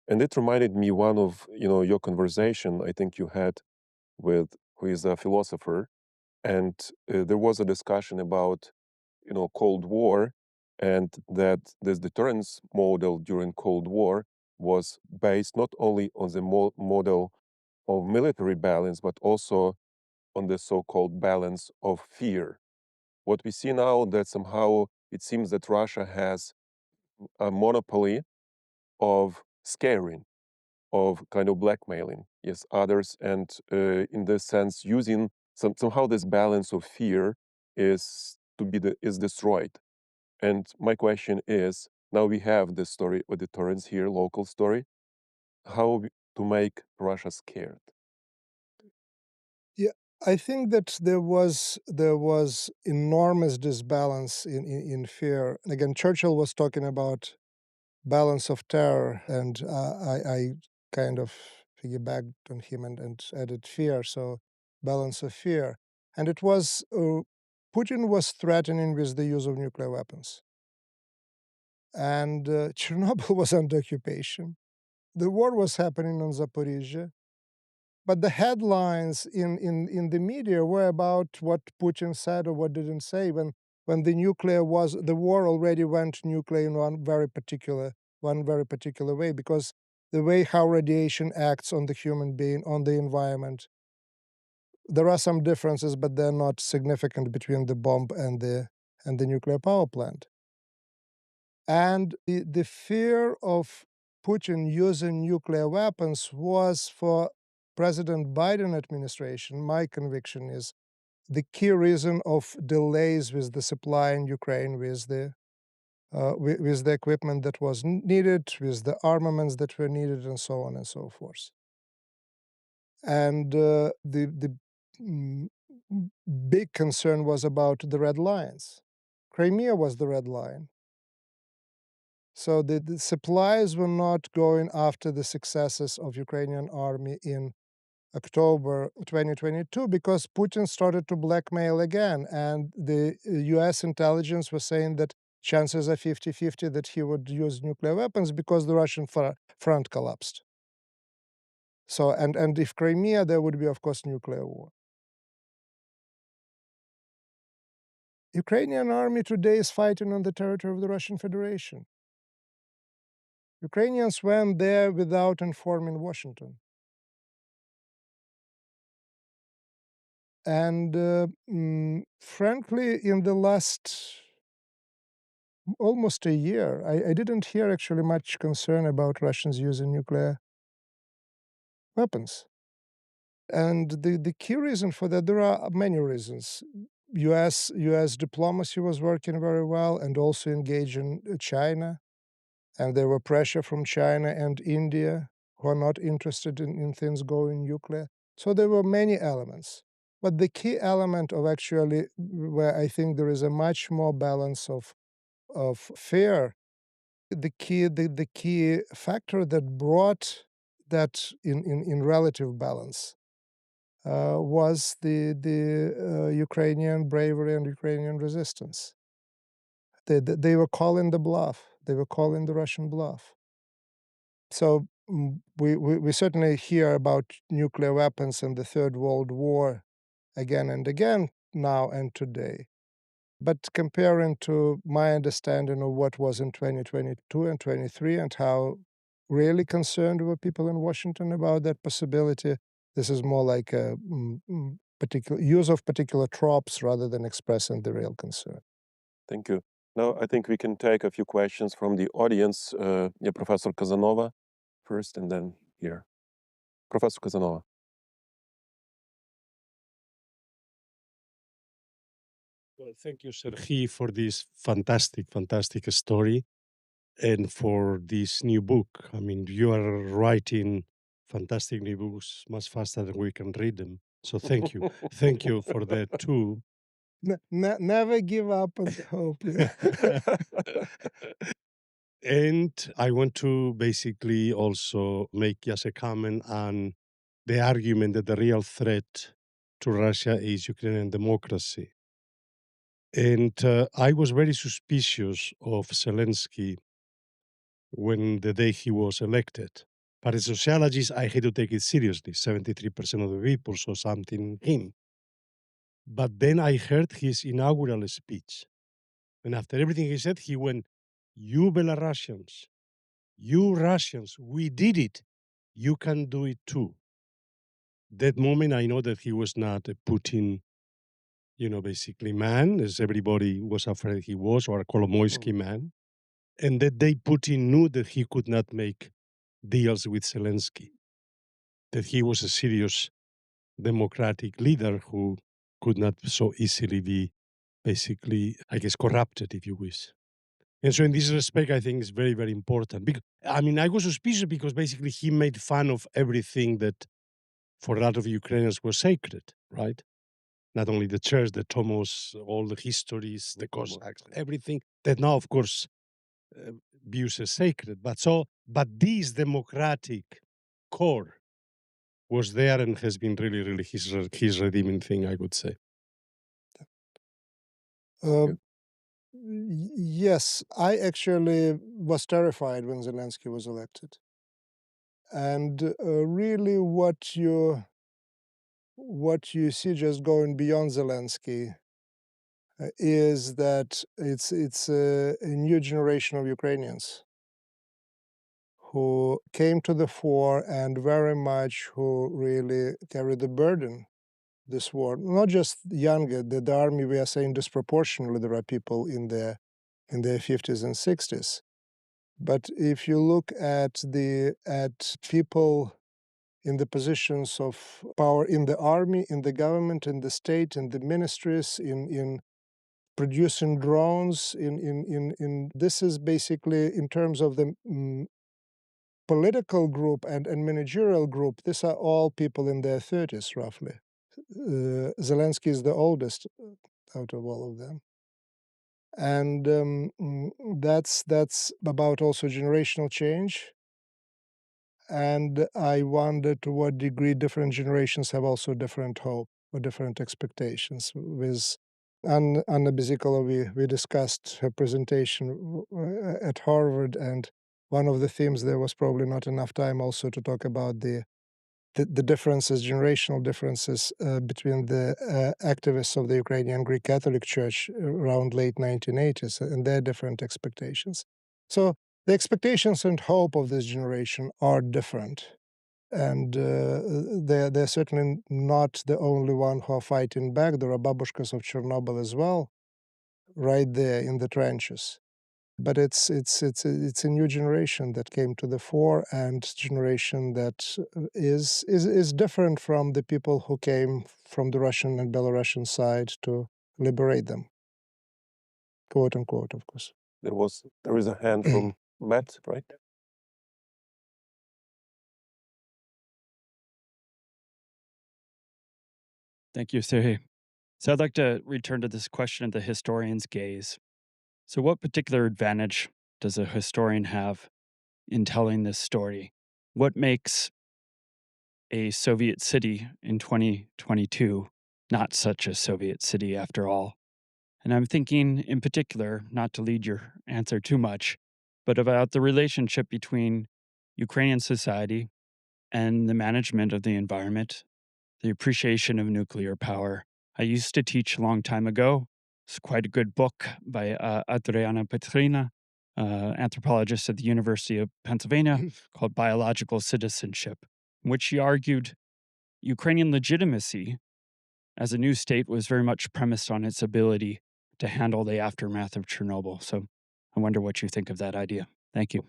And it reminded me one of your conversation I think you had with who is a philosopher, and there was a discussion about Cold War, and that this deterrence model during Cold War was based not only on the model of military balance, but also on the so-called balance of fear. What we see now that somehow it seems that Russia has a monopoly of scaring, of kind of blackmailing, yes, others, and in this sense, using somehow this balance of fear is destroyed. And my question is, now we have this story of deterrence here, local story, how to make Russia scared? Yeah, I think that there was enormous disbalance in fear. Again, Churchill was talking about balance of terror, and I kind of piggybacked on him and added fear. So balance of fear, and it was Putin was threatening with the use of nuclear weapons, and Chernobyl was under occupation. The war was happening on Zaporizhia. But the headlines in the media were about what Putin said or what didn't say when the war already went nuclear in one very particular way, because the way how radiation acts on the human being, on the environment, there are some differences, but they're not significant between the bomb and and the nuclear power plant. And the fear of Putin using nuclear weapons was, for President Biden administration, my conviction is, the key reason of delays with the supply in Ukraine, with the equipment that was needed, with the armaments that were needed, and so on and so forth. And the mm, big concern was about the red lines. Crimea was the red line. So the supplies were not going after the successes of Ukrainian army in October 2022 because Putin started to blackmail again, and the US intelligence was saying that chances are 50-50 that he would use nuclear weapons because the Russian front collapsed. So, and if Crimea, there would be, of course, nuclear war. Ukrainian army today is fighting on the territory of the Russian Federation. Ukrainians went there without informing Washington. And frankly, in the last almost a year, I didn't hear actually much concern about Russians using nuclear weapons. And the key reason for that, there are many reasons. US diplomacy was working very well and also engaging China. And there were pressure from China and India, who are not interested in things going nuclear. So there were many elements. But the key element of actually where I think there is a much more balance of fear, the key factor that brought that in relative balance was the Ukrainian bravery and Ukrainian resistance. They were calling the bluff. They were calling the Russian bluff. So we certainly hear about nuclear weapons and the Third World War again and again now and today. But comparing to my understanding of what was in 2022 and 23 and how really concerned were people in Washington about that possibility, this is more like a particular use of particular tropes rather than expressing the real concern. Thank you. Now, I think we can take a few questions from the audience. Professor Kazanova first, and then here. Professor Kazanova. Well, thank you, Serhii, for this fantastic story and for this new book. I mean, you are writing fantastic new books much faster than we can read them. So thank you. Thank you for that too. Never give up on hope. And I want to basically also make just a comment on the argument that the real threat to Russia is Ukrainian democracy. And I was very suspicious of Zelensky when the day he was elected. But as a sociologist, I had to take it seriously. 73% of the people saw something in him. But then I heard his inaugural speech. And after everything he said, he went, "You Belarusians, you Russians, we did it. You can do it too." That moment, I know that he was not a Putin, basically man, as everybody was afraid he was, or a Kolomoisky man. And that day, Putin knew that he could not make deals with Zelensky, that he was a serious democratic leader who could not so easily be basically, I guess, corrupted, if you wish. And so in this respect, I think it's very, very important. I was suspicious because basically he made fun of everything that for a lot of Ukrainians was sacred, right? Not only the church, the Tomos, all the histories, the Cossacks, everything that now, of course, views as sacred. But this democratic core was there and has been really, really his redeeming thing, I would say. Yes, I actually was terrified when Zelensky was elected. And really what you see just going beyond Zelensky is that it's a new generation of Ukrainians who came to the fore and very much who really carry the burden this war. Not just younger, the army, we are saying disproportionately there are people in their 50s and 60s. But if you look at people in the positions of power in the army, in the government, in the state, in the ministries, in producing drones, in this is basically in terms of the political group and managerial group, these are all people in their 30s roughly. Zelensky is the oldest out of all of them. And that's about also generational change. And I wonder to what degree different generations have also different hope or different expectations. With Anna Bezikova, we discussed her presentation at Harvard, and one of the themes there was probably not enough time also to talk about the differences, generational differences between the activists of the Ukrainian Greek Catholic Church around late 1980s and their different expectations. So the expectations and hope of this generation are different. And they're certainly not the only one who are fighting back. There are babushkas of Chernobyl as well, right there in the trenches. But it's a new generation that came to the fore, and generation that is different from the people who came from the Russian and Belarusian side to liberate them, quote unquote, of course. There is a hand from Matt, right? Thank you, Serhii. So I'd like to return to this question of the historian's gaze. So, what particular advantage does a historian have in telling this story? What makes a Soviet city in 2022 not such a Soviet city after all? And I'm thinking in particular, not to lead your answer too much, but about the relationship between Ukrainian society and the management of the environment, the appreciation of nuclear power. I used to teach a long time ago. It's quite a good book by Adriana Petrina, anthropologist at the University of Pennsylvania, called Biological Citizenship, in which she argued Ukrainian legitimacy as a new state was very much premised on its ability to handle the aftermath of Chernobyl. So I wonder what you think of that idea. Thank you.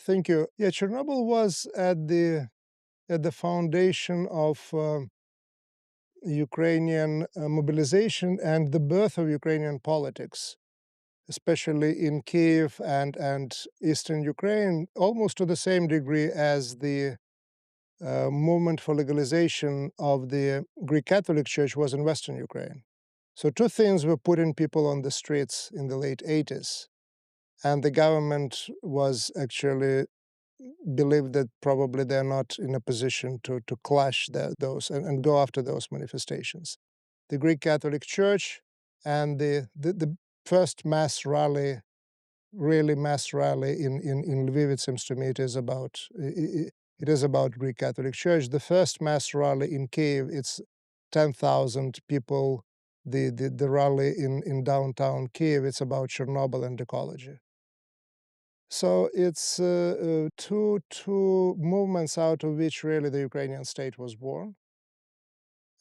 Thank you. Yeah, Chernobyl was at the foundation of Ukrainian mobilization and the birth of Ukrainian politics, especially in Kiev and eastern Ukraine, almost to the same degree as the movement for legalization of the Greek Catholic Church was in Western Ukraine. So two things were putting people on the streets in the late 80s. And the government was actually believed that probably they're not in a position to clash those and go after those manifestations. The Greek Catholic Church and the first mass rally, really mass rally in Lviv, it seems to me it is about Greek Catholic Church. The first mass rally in Kiev, it's 10,000 people. The rally in downtown Kiev, it's about Chernobyl and ecology. So it's two movements out of which really the Ukrainian state was born.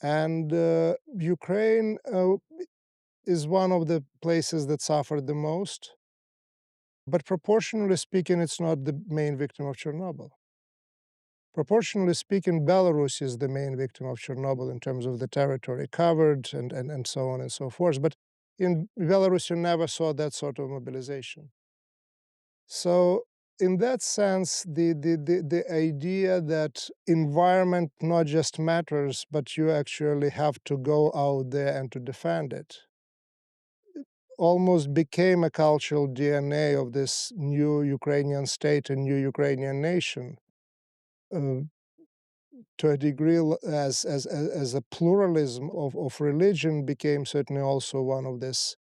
And Ukraine is one of the places that suffered the most. But proportionally speaking, it's not the main victim of Chernobyl. Proportionally speaking, Belarus is the main victim of Chernobyl in terms of the territory covered and so on and so forth. But in Belarus, you never saw that sort of mobilization. So in that sense, the idea that environment not just matters, but you actually have to go out there and to defend it, almost became a cultural DNA of this new Ukrainian state and new Ukrainian nation. To a degree, as a pluralism of religion became certainly also one of this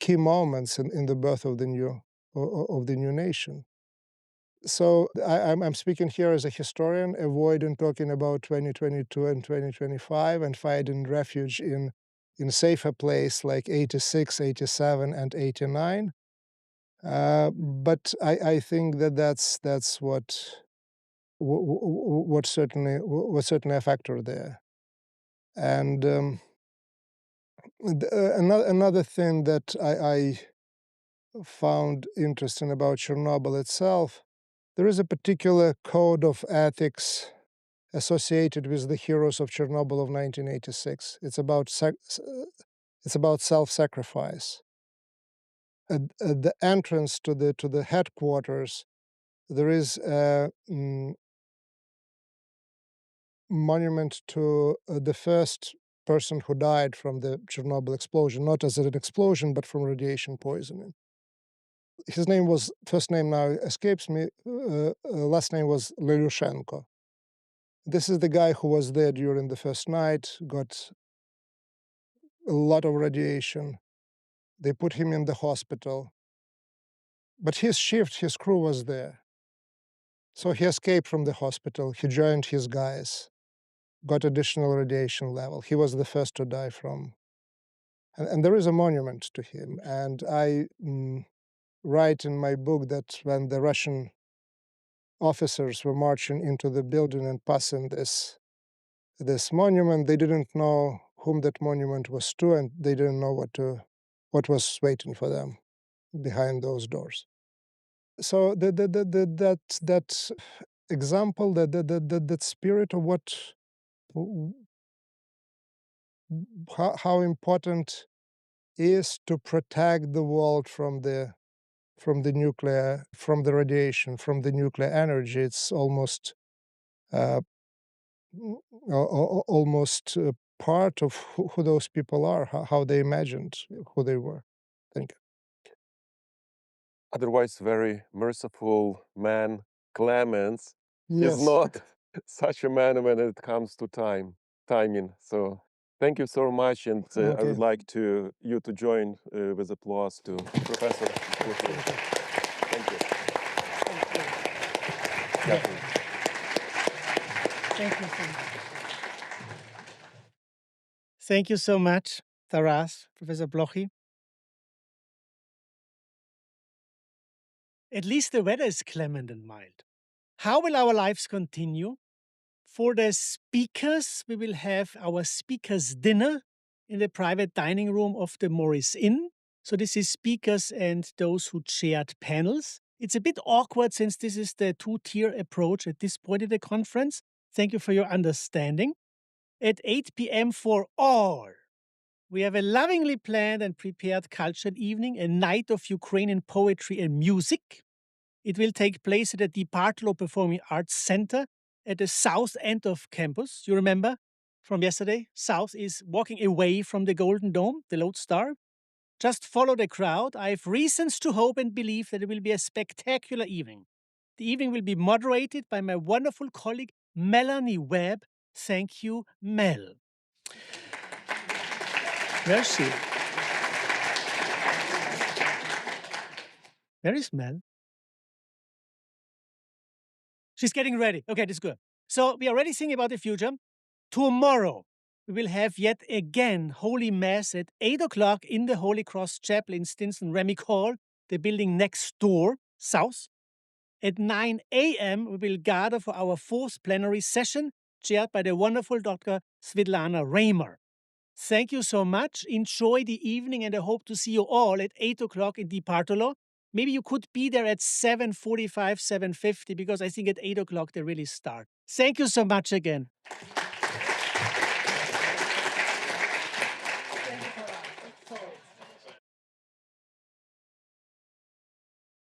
key moments in the birth of the new nation. So I'm speaking here as a historian, avoiding talking about 2022 and 2025 and finding refuge in safer place like 86, 87, and 89. But I think that's what was certainly a factor there. And another thing that I found interesting about Chernobyl itself, there is a particular code of ethics associated with the heroes of Chernobyl of 1986. It's about self-sacrifice. At the entrance to the headquarters, there is a monument to the first person who died from the Chernobyl explosion, not as an explosion, but from radiation poisoning. His first name now escapes me, last name was Lelushenko. This is the guy who was there during the first night, got a lot of radiation. They put him in the hospital. But his crew was there. So he escaped from the hospital. He joined his guys, got additional radiation level. He was the first to die from. And there is a monument to him. And I write in my book that when the Russian officers were marching into the building and passing this monument, they didn't know whom that monument was to, and they didn't know what was waiting for them behind those doors. So that example, that spirit of how important is to protect the world from the nuclear, from the radiation, from the nuclear energy. It's almost part of who those people are, how they imagined who they were. Thank you. Otherwise, very merciful man, Clemens, is Yes. not such a man when it comes to timing. So thank you so much, and I Okay. would like you to join with applause to Professor Plokhy. Thank you. Thank you so much. Thank you so much, Taras, Professor Plokhy. At least the weather is clement and mild. How will our lives continue? For the speakers, we will have our speakers' dinner in the private dining room of the Morris Inn. So this is speakers and those who chaired panels. It's a bit awkward since this is the two-tier approach at this point in the conference. Thank you for your understanding. At 8 p.m. for all, we have a lovingly planned and prepared cultural evening, a night of Ukrainian poetry and music. It will take place at the Departolo Performing Arts Center at the south end of campus. You remember from yesterday? South is walking away from the Golden Dome, the Lodestar. Just follow the crowd. I have reasons to hope and believe that it will be a spectacular evening. The evening will be moderated by my wonderful colleague, Melanie Webb. Thank you, Mel. Where is she? Where is Mel? She's getting ready. Okay, this is good. So we are already thinking about the future. Tomorrow, we will have yet again Holy Mass at 8 o'clock in the Holy Cross Chapel in Stinson Remick Hall, the building next door, south. At 9 a.m., we will gather for our fourth plenary session, chaired by the wonderful Dr. Svetlana Raymer. Thank you so much. Enjoy the evening, and I hope to see you all at 8 o'clock in Departolo. Maybe you could be there at 7:45, 7:50, because I think at 8 o'clock they really start. Thank you so much again.